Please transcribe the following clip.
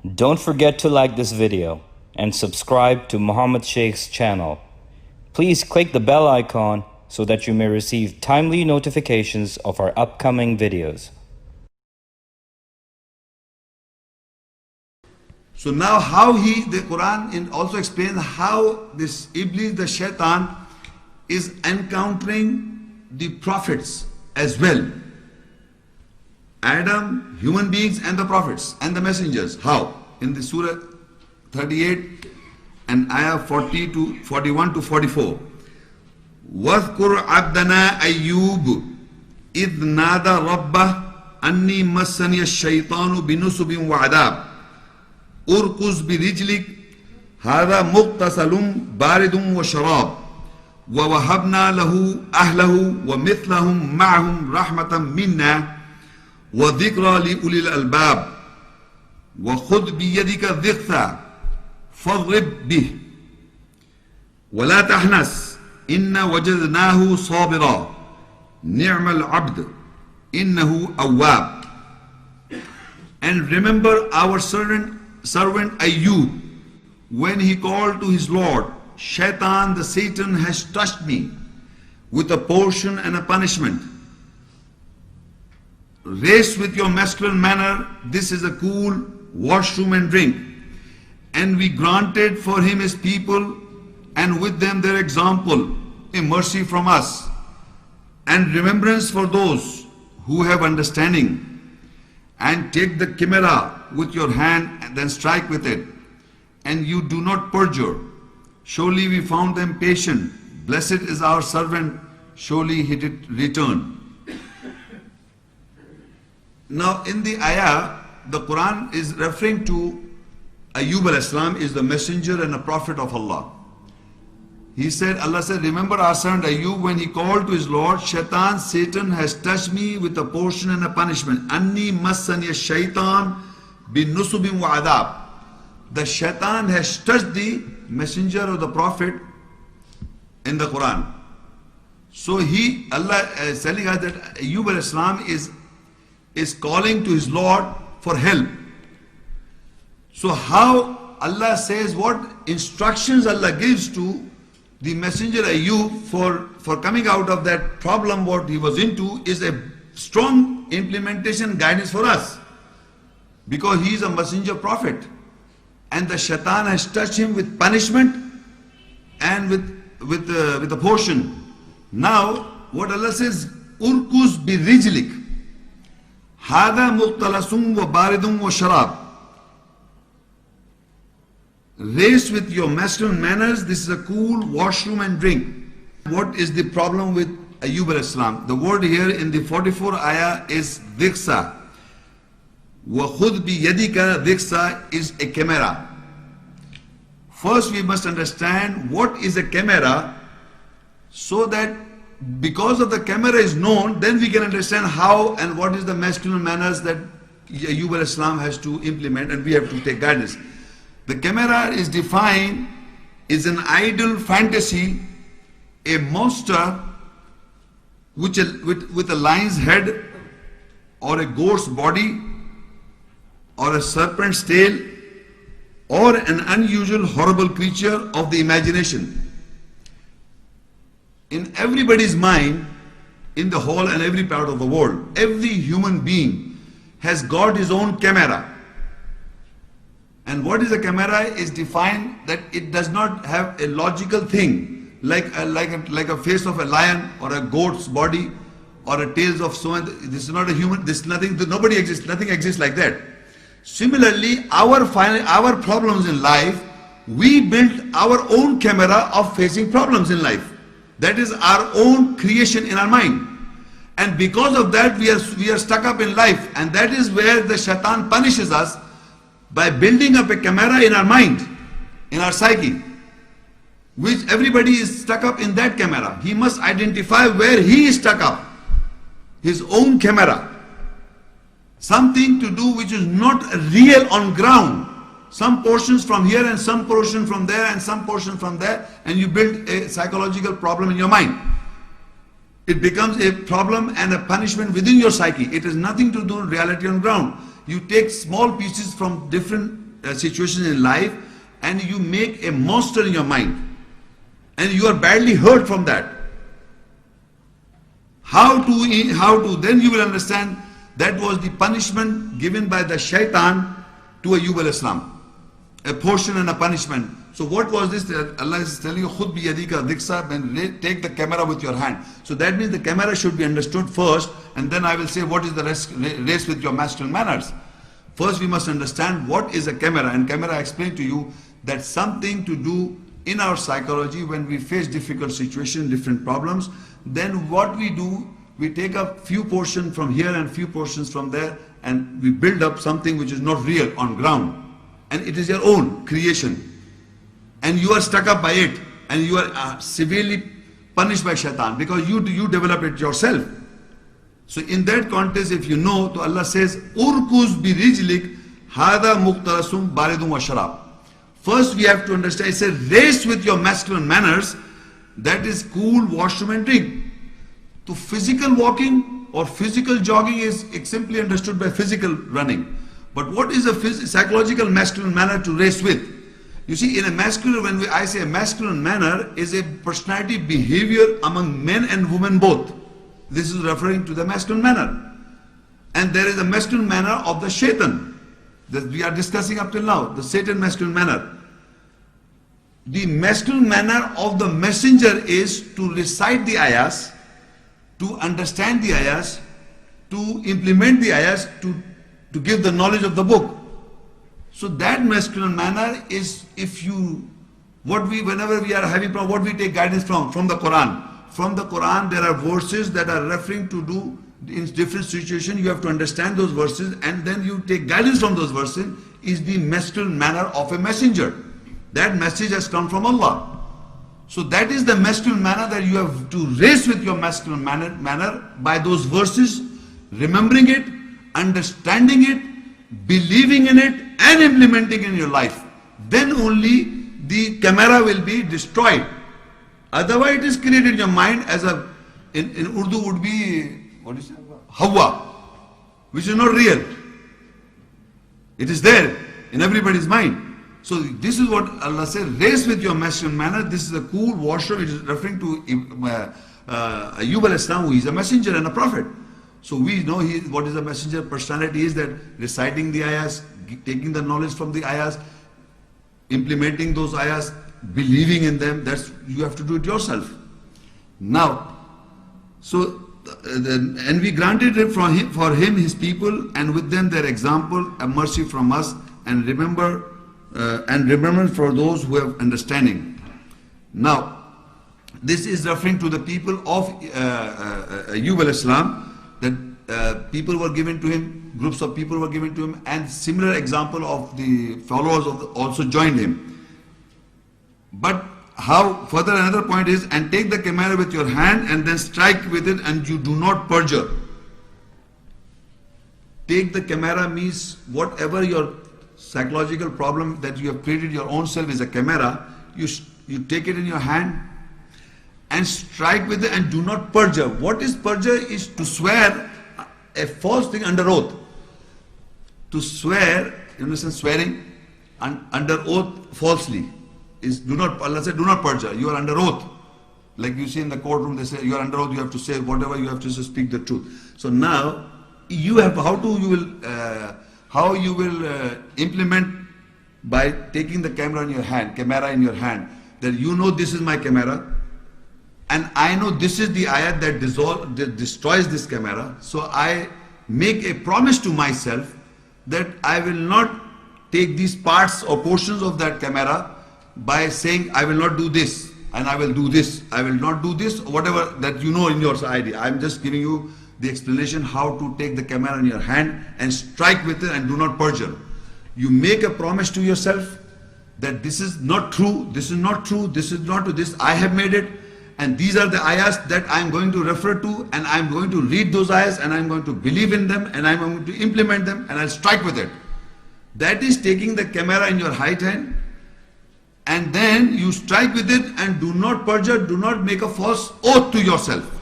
Don't forget to like this video and subscribe to Muhammad Sheikh's channel. Please click the bell icon so that you may receive timely notifications of our upcoming videos. So now the Quran also explains how this Iblis, the shaitan, is encountering the prophets as well. Adam, human beings and the prophets and the messengers. How? In the Surah 38 and ayah 41 to 44. وَاذْكُرْ عَبْدَنَا أَيُّوبُ إِذْ نَادَى رَبَّهُ أَنِّي مَسَّنِيَ الشَّيْطَانُ بِنُصُبٍ وَعَذَابٍ أُرْكُزْ بِرِجْلِكَ هَذَا مُغْتَسَلٌ بَارِدٌ وَشَرَابٌ وَوَهَبْنَا لَهُ أَهْلَهُ وَمِثْلَهُمْ مَعَهُمْ رَحْمَةً مِنَّا وَذِكْرَى لِأُولِي الْأَلْبَابِ وَخُذْ بِيَدِكَ ضِغْثًا فاضرب به ولا تحنث إنا وجدناه صابرا نعم العبد إنه أواب. And remember our servant Ayyub, when he called to his Lord, Shaitan, the Satan, has touched me with a portion and a punishment. Race with your masculine manner, this is a cool washroom and drink. And we granted for him his people and with them their example, a mercy from us and remembrance for those who have understanding. And take the chimera with your hand and then strike with it. And you do not perjure. Surely we found them patient. Blessed is our servant. Surely he did return. Now in the ayah, the Quran is referring to Ayyub al-Islam is the messenger and a prophet of Allah. Allah said, remember our servant Ayyub when he called to his Lord, Satan has touched me with a portion and a punishment. Anni massani shaitan bin nusubin wa adab. The shaitan has touched the messenger or the prophet in the Quran. So Allah is telling us that Ayyub al-Islam is calling to his Lord for help. So how Allah says, what instructions Allah gives to the messenger Ayyub for coming out of that problem what he was into is a strong implementation guidance for us. Because he is a messenger prophet. And the shaitan has touched him with punishment and with a portion. Now what Allah says, Urkuz bi rijlik. Hada muqtalasum wa baridum wa sharab. Race with your masculine manners, this is a cool washroom and drink. What is the problem with Ayyub al-Islam? The word here in the 44 ayah is diksa. وَخُذْ بِيَدِكَ diksa is a camera. First we must understand what is a camera, so that because of the camera is known, then we can understand how and what is the masculine manners that Ayyub al-Islam has to implement and we have to take guidance. The camera is defined is an idle fantasy, a monster with a lion's head or a goat's body or a serpent's tail or an unusual horrible creature of the imagination. In everybody's mind, in the whole and every part of the world, every human being has got his own camera. And what is a camera is defined that it does not have a logical thing like a face of a lion or a goat's body or a tails of so and this is not a human, this nothing, nobody exists, nothing exists like that. Similarly, our problems in life, we built our own camera of facing problems in life. That is our own creation in our mind. And because of that we are stuck up in life, and that is where the shaitan punishes us by building up a camera in our mind, in our psyche, which everybody is stuck up in that camera. He must identify where he is stuck up, his own camera. Something to do which is not real on ground. Some portions from here and some portion from there and some portion from there, and you build a psychological problem in your mind. It becomes a problem and a punishment within your psyche. It has nothing to do with reality on ground. You take small pieces from different situations in life and you make a monster in your mind and you are badly hurt from that. How to, then you will understand that was the punishment given by the shaitan to Ayyub al-Islam. A portion and a punishment. So what was this? Allah is telling you, khud bi yadika diksa, and take the camera with your hand. So that means the camera should be understood first, and then I will say what is the race with your masculine manners. First we must understand what is a camera, and camera I explained to you that something to do in our psychology when we face difficult situations, different problems. Then what we do, we take a few portions from here and few portions from there, and we build up something which is not real on ground. And it is your own creation. And you are stuck up by it. And you are severely punished by shaitan because you develop it yourself. So in that context, if you know, to Allah says, Urkuz bi rijlik hada muqtarasum baridum wa sharab. First we have to understand, it's a race with your masculine manners, that is cool, washroom and drink. To physical walking or physical jogging is simply understood by physical running. But what is a psychological masculine manner to race with? You see, in a masculine, I say a masculine manner is a personality behavior among men and women both. This is referring to the masculine manner. And there is a masculine manner of the shaitan that we are discussing up till now, the Satan masculine manner. The masculine manner of the messenger is to recite the ayahs, to understand the ayahs, to implement the ayahs, to give the knowledge of the book. So that masculine manner is, whenever we are having problem, what we take guidance from the Quran. From the Quran there are verses that are referring to do in different situations. You have to understand those verses and then you take guidance from those verses. Is the masculine manner of a messenger. That message has come from Allah. So that is the masculine manner that you have to race with your masculine manner by those verses, remembering it, understanding it, believing in it and implementing in your life. Then only the camera will be destroyed. Otherwise it is created in your mind as in Urdu would be, what is it? Hawa, which is not real. It is there in everybody's mind. So this is what Allah says, race with your masculine manner. This is a cool washer. It is referring to Ayyub al-Islam, who is a messenger and a prophet. So we know what is a messenger personality is, that reciting the ayahs, taking the knowledge from the ayahs, implementing those ayahs, believing in them. You have to do it yourself. Now, and we granted it for him his people, and with them their example, a mercy from us, and remembrance for those who have understanding. Now, this is referring to the people of Ayyub al-Islam, that people were given to him, groups of people were given to him, and similar example of the followers also joined him. But how, further another point is, and take the camera with your hand and then strike with it, and you do not perjure. Take the camera means whatever your psychological problem that you have created your own self is a camera, you take it in your hand and strike with it and do not perjure. What is perjure? Is to swear a false thing under oath. To swear, you understand, swearing under oath falsely is Allah said do not perjure. You are under oath. Like you see in the courtroom, they say you are under oath, you have to say whatever you have to say, speak the truth. So now you have how you will implement by taking the camera in your hand, that you know this is my camera and I know this is the ayat that destroys this camera. So I make a promise to myself that I will not take these parts or portions of that camera by saying I will not do this and I will do this, I will not do this, whatever that you know in your idea. I am just giving you the explanation how to take the camera in your hand and strike with it and do not perjure. You make a promise to yourself that this is not true, this is not true, this is not true, this I have made it, and these are the ayahs that I am going to refer to, and I am going to read those ayahs and I am going to believe in them and I am going to implement them and I'll strike with it. That is taking the camera in your right hand, and then you strike with it and do not perjure, do not make a false oath to yourself.